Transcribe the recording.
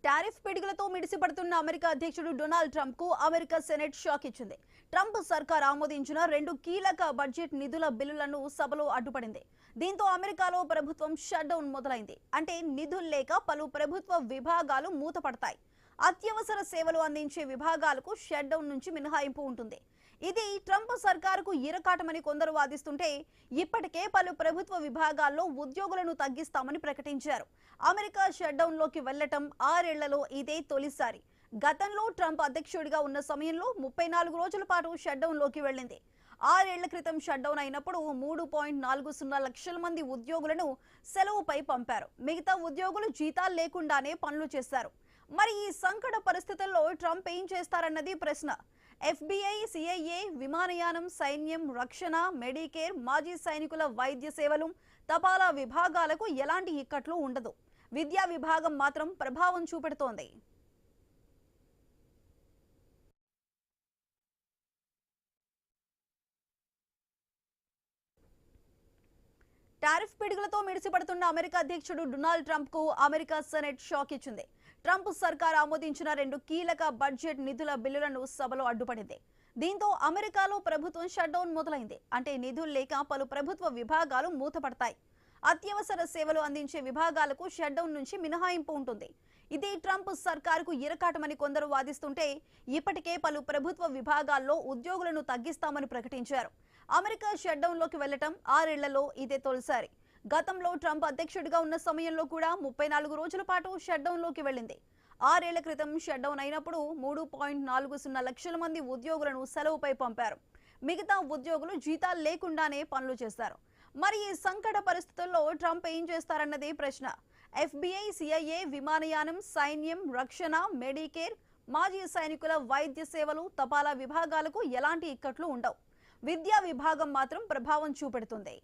Tariff పిడుగులతో మిడిసిపడుతున్న America అధ్యక్షుడు Donald Trump కు America senate shock ఇచ్చింది. ట్రంప్ సర్కార్ ఆమోదించిన 2 కీలక బడ్జెట్ నిధుల బిల్లులను సభలో అడ్డుపడింది. దీంతో అమెరికాలో ప్రభుత్వం షట్ డౌన్ మొదలైంది. అంటే నిధులు లేక పలు ప్రభుత్వ విభాగాలు మూతపడతాయి. అత్యవసర సేవలు అందించే విభాగాలకు షట్ డౌన్ నుంచి మినహాయింపు ఉంటుంది. ఇది ట్రంప్ సర్కారుకు ఇరకాటమని కొందరు వాదిస్తుంటే, ఇప్పటికే పలు ప్రభుత్వ విభాగాల్లో ఉద్యోగులను తగ్గిస్తామని ప్రకటించారు. అమెరికా షట్ డౌన్ లోకి వెళ్లటం 6 ఏళ్లలో ఇదే తొలిసారి. గతంలో ట్రంప్ అధ్యక్షుడిగా ఉన్న సమయంలో 34 రోజుల పాటు షట్ డౌన్ లోకి వెళ్ళింది. 6 ఏళ్ల క్రితం షట్ డౌన్ అయినప్పుడు 3.40 లక్షల మంది ఉద్యోగులను సెలవుపై పంపారు. మిగతా ఉద్యోగులు జీతాలు లేకుండానే పనులు చేశారు. మరి ఈ సంకట పరిస్థితుల్లో ట్రంప్ ఏం చేస్తారన్నది ప్రశ్న. FBI, CIA, విమానయానం, సైన్యం, రక్షణ, మెడికేర్, మాజీ సైనికుల వైద్య సేవలు, తపాలా విభాగాలకు ఎలాంటి ఇక్కట్లు ఉండదు. విద్యా విభాగం మాత్రం ప్రభావం చూపెడుతోంది. టారిఫ్ పిడుగులతో మిడిసిపడుతున్న అమెరికా అధ్యక్షుడు డొనాల్డ్ ట్రంప్ కు అమెరికా సెనెట్ షాక్ ఇచ్చింది. ట్రంప్ సర్కార్ ఆమోదించిన 2 కీలక బడ్జెట్ నిధుల బిల్లులను సభలో అడ్డుపడింది. దీంతో అమెరికాలో ప్రభుత్వం షట్ డౌన్ మొదలైంది. అంటే నిధులు లేక పలు ప్రభుత్వ విభాగాలు మూతపడతాయి. అత్యవసర సేవలు అందించే విభాగాలకు షట్ డౌన్ నుంచి మినహాయింపు ఉంటుంది. ఇది ట్రంప్ సర్కారుకు ఇరకాటమని కొందరు వాదిస్తుంటే, ఇప్పటికే పలు ప్రభుత్వ విభాగాల్లో ఉద్యోగులను తగ్గిస్తామని ప్రకటించారు. అమెరికా షట్ డౌన్ లోకి వెళ్లటం 6 ఏళ్లలో ఇదే తొలిసారి. గతంలో ట్రంప్ అధ్యక్షుడిగా ఉన్న సమయంలో కూడా 34 రోజుల పాటు షట్ డౌన్ లోకి వెళ్ళింది. 6 ఏళ్ల క్రితం షట్ డౌన్ అయినప్పుడు 3.40 లక్షల మంది ఉద్యోగులను సెలవుపై పంపారు. మిగతా ఉద్యోగులు జీతాలు లేకుండానే పనులు చేశారు. మరి ఈ సంకట పరిస్థితుల్లో ట్రంప్ ఏం చేస్తారన్నదే ప్రశ్న. FBI, CIA, విమానయానం, సైన్యం, రక్షణ, మెడికేర్, మాజీ సైనికుల వైద్య సేవలు, తపాలా విభాగాలకు ఎలాంటి ఇక్కట్లు ఉండవు. విద్యా విభాగం మాత్రం ప్రభావం చూపెడుతుంది.